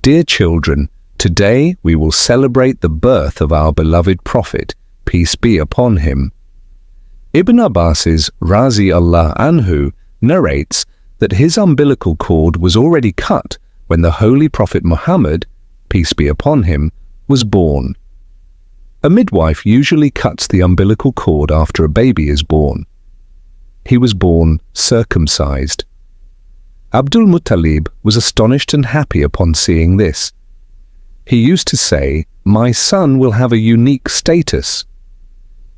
Dear children, today we will celebrate the birth of our beloved Prophet, peace be upon him. Ibn Abbas's Razi Allah Anhu narrates that his umbilical cord was already cut when the Holy Prophet Muhammad, peace be upon him, was born. A midwife usually cuts the umbilical cord after a baby is born. He was born circumcised. Abdul Mutalib was astonished and happy upon seeing this. He used to say, "My son will have a unique status."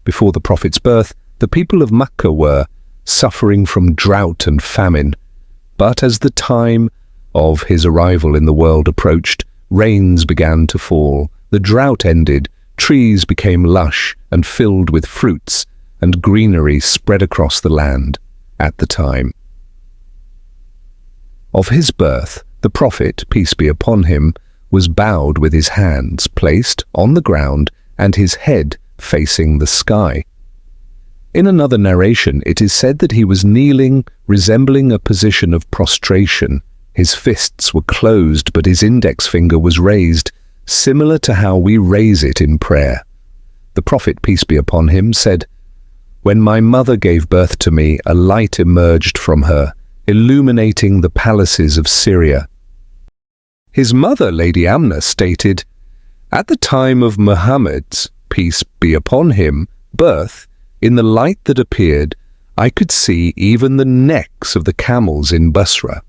Before the Prophet's birth, the people of Makkah were suffering from drought and famine, but as the time of his arrival in the world approached, rains began to fall, the drought ended, trees became lush and filled with fruits, and greenery spread across the land at the time of his birth. The Prophet, peace be upon him, was bowed with his hands placed on the ground and his head facing the sky. In another narration, it is said that he was kneeling, resembling a position of prostration. His fists were closed, but his index finger was raised, similar to how we raise it in prayer. The Prophet, peace be upon him, said, "When my mother gave birth to me, a light emerged from her, illuminating the palaces of Syria." His mother, Lady Amna, stated, "At the time of Muhammad's, peace be upon him, birth, in the light that appeared, I could see even the necks of the camels in Basra."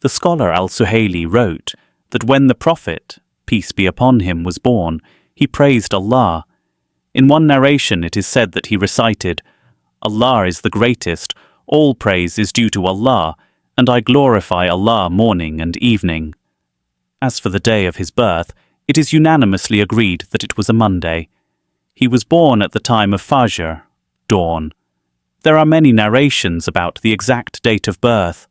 The scholar al-Suhaili wrote that when the Prophet, peace be upon him, was born, he praised Allah. In one narration it is said that he recited, "Allah is the greatest, all praise is due to Allah, and I glorify Allah morning and evening." As for the day of his birth, it is unanimously agreed that it was a Monday. He was born at the time of Fajr, dawn. There are many narrations about the exact date of birth.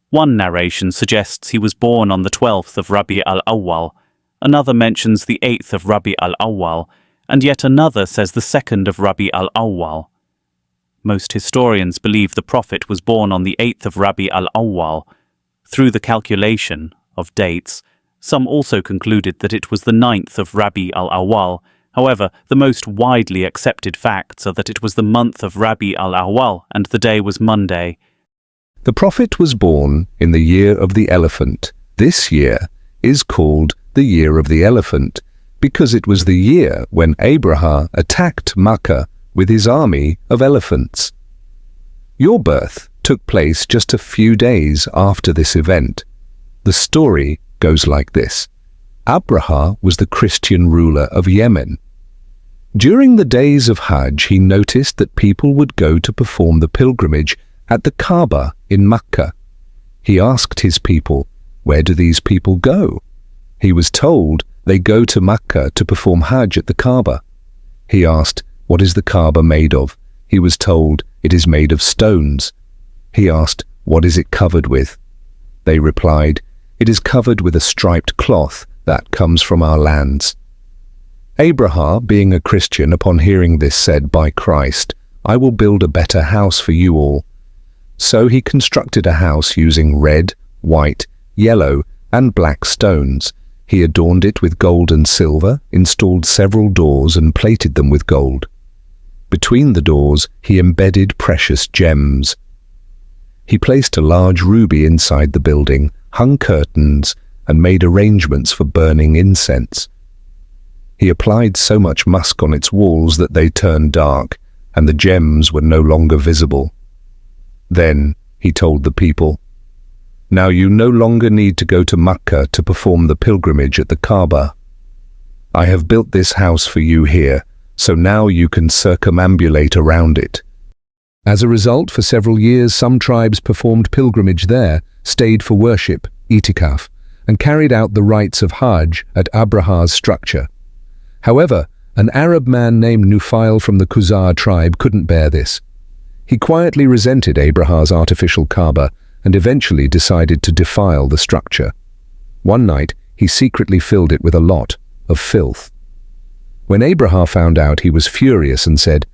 One narration suggests he was born on the 12th of Rabi al-Awwal, another mentions the 8th of Rabi al-Awwal, and yet another says the 2nd of Rabi al-Awwal. Most historians believe the Prophet was born on the 8th of Rabi al-Awwal. Through the calculation of dates, some also concluded that it was the 9th of Rabi al-Awwal. However, the most widely accepted facts are that it was the month of Rabi al-Awwal and the day was Monday. The Prophet was born in the year of the elephant. This year is called the year of the elephant because it was the year when Abraha attacked Makkah with his army of elephants. Your birth took place just a few days after this event. The story goes like this. Abraha was the Christian ruler of Yemen. During the days of Hajj, he noticed that people would go to perform the pilgrimage at the Kaaba in Makkah. He asked his people, "Where do these people go?" He was told they go to Makkah to perform Hajj at the Kaaba. He asked, "What is the Kaaba made of?" He was told, "It is made of stones." He asked, "What is it covered with?" They replied, "It is covered with a striped cloth that comes from our lands." Abraha, being a Christian, upon hearing this said, "By Christ, I will build a better house for you all." So he constructed a house using red, white, yellow, and black stones. He adorned it with gold and silver, installed several doors and plated them with gold. Between the doors he embedded precious gems. He placed a large ruby inside the building, hung curtains, and made arrangements for burning incense. He applied so much musk on its walls that they turned dark, and the gems were no longer visible. Then he told the people, "Now you no longer need to go to Makkah to perform the pilgrimage at the Kaaba. I have built this house for you here, so now you can circumambulate around it." As a result, for several years, some tribes performed pilgrimage there, stayed for worship, itikaf, and carried out the rites of Hajj at Abraha's structure. However, an Arab man named Nufail from the Khuzar tribe couldn't bear this. He quietly resented Abraha's artificial Kaaba and eventually decided to defile the structure. One night, he secretly filled it with a lot of filth. When Abraha found out, he was furious and said,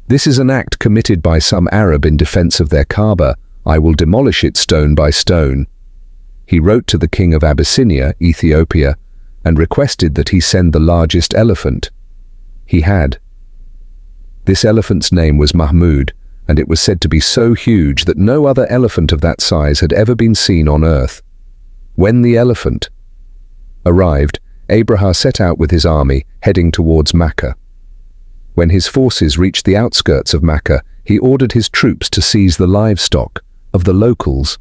"This is an act committed by some Arab in defense of their Kaaba. I will demolish it stone by stone." He wrote to the king of Abyssinia, Ethiopia, and requested that he send the largest elephant. He had. This elephant's name was Mahmud, and it was said to be so huge that no other elephant of that size had ever been seen on earth. When the elephant arrived, Abraha set out with his army, heading towards Mecca. When his forces reached the outskirts of Mecca, he ordered his troops to seize the livestock of the locals.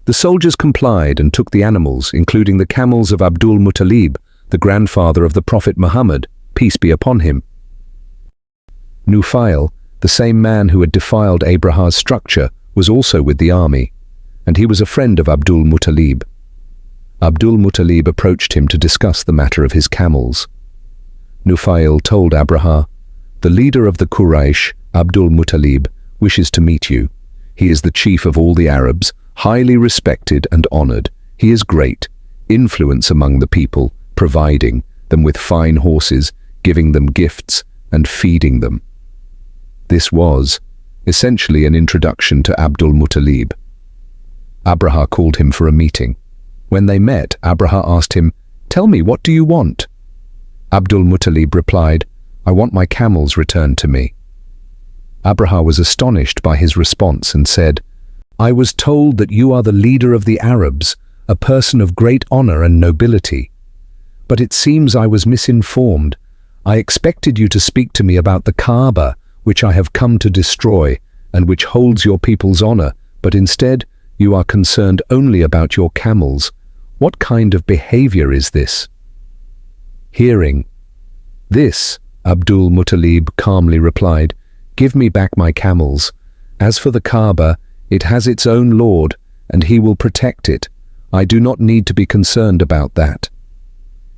The soldiers complied and took the animals, including the camels of Abdul Mutalib, the grandfather of the Prophet Muhammad, peace be upon him. Nufail, the same man who had defiled Abraha's structure, was also with the army, and he was a friend of Abdul Mutalib. Abdul Mutalib approached him to discuss the matter of his camels. Nufail told Abraha, "The leader of the Quraysh, Abdul Mutalib, wishes to meet you. He is the chief of all the Arabs, highly respected and honored. He is great, influence among the people, providing them with fine horses, giving them gifts, and feeding them." This was, essentially, an introduction to Abdul Mutalib. Abraha called him for a meeting. When they met, Abraha asked him, "Tell me, what do you want?" Abdul Mutalib replied, "I want my camels returned to me." Abraha was astonished by his response and said, "I was told that you are the leader of the Arabs, a person of great honor and nobility. But it seems I was misinformed. I expected you to speak to me about the Kaaba, which I have come to destroy, and which holds your people's honor, but instead you are concerned only about your camels. What kind of behavior is this?" Hearing this, Abdul Mutalib calmly replied, "Give me back my camels. As for the Kaaba, it has its own Lord, and he will protect it. I do not need to be concerned about that."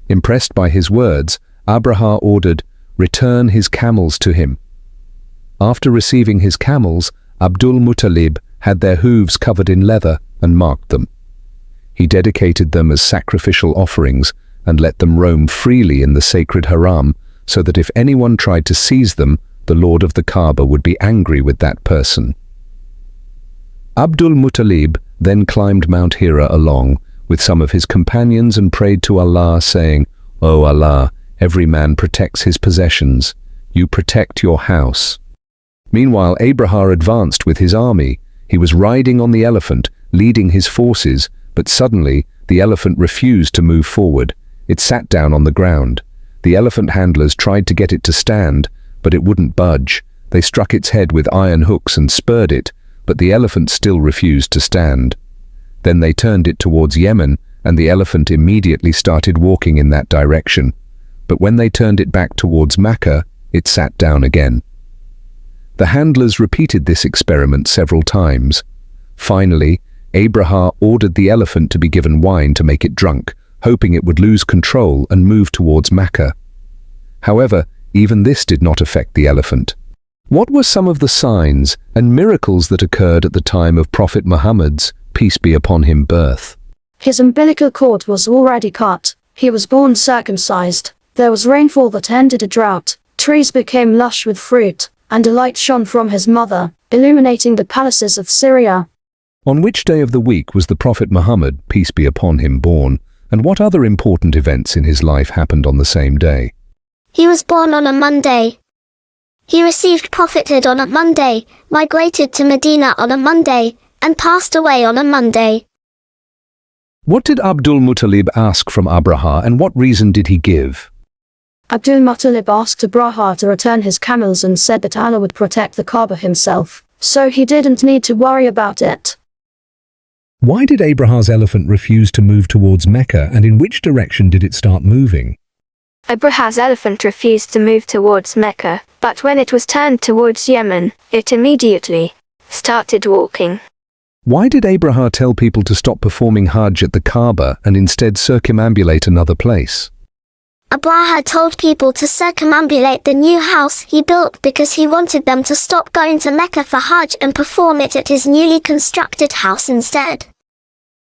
Impressed by his words, Abraha ordered, "Return his camels to him." After receiving his camels, Abdul Mutalib had their hooves covered in leather and marked them. He dedicated them as sacrificial offerings and let them roam freely in the sacred haram, so that if anyone tried to seize them, the Lord of the Kaaba would be angry with that person. Abdul Mutalib then climbed Mount Hira along with some of his companions and prayed to Allah, saying, "O Allah, every man protects his possessions. You protect your house." Meanwhile, Abraha advanced with his army. He was riding on the elephant, leading his forces, but suddenly the elephant refused to move forward. It sat down on the ground. The elephant handlers tried to get it to stand, but it wouldn't budge. They struck its head with iron hooks and spurred it, but the elephant still refused to stand. Then they turned it towards Yemen, and the elephant immediately started walking in that direction. But when they turned it back towards Mecca, it sat down again. The handlers repeated this experiment several times. Finally, Abraha ordered the elephant to be given wine to make it drunk, hoping it would lose control and move towards Mecca. However, even this did not affect the elephant. What were some of the signs and miracles that occurred at the time of Prophet Muhammad's, peace be upon him, birth? His umbilical cord was already cut. He was born circumcised. There was rainfall that ended a drought. Trees became lush with fruit, and a light shone from his mother, illuminating the palaces of Syria. On which day of the week was the Prophet Muhammad, peace be upon him, born, and what other important events in his life happened on the same day? He was born on a Monday. He received prophethood on a Monday, migrated to Medina on a Monday, and passed away on a Monday. What did Abdul Mutalib ask from Abraha, and what reason did he give? Abdul Mutalib asked Abraha to return his camels and said that Allah would protect the Kaaba himself, so he didn't need to worry about it. Why did Abraha's elephant refuse to move towards Mecca, and in which direction did it start moving? Abraha's elephant refused to move towards Mecca, but when it was turned towards Yemen, it immediately started walking. Why did Abraha tell people to stop performing Hajj at the Kaaba and instead circumambulate another place? Abraha told people to circumambulate the new house he built because he wanted them to stop going to Mecca for Hajj and perform it at his newly constructed house instead.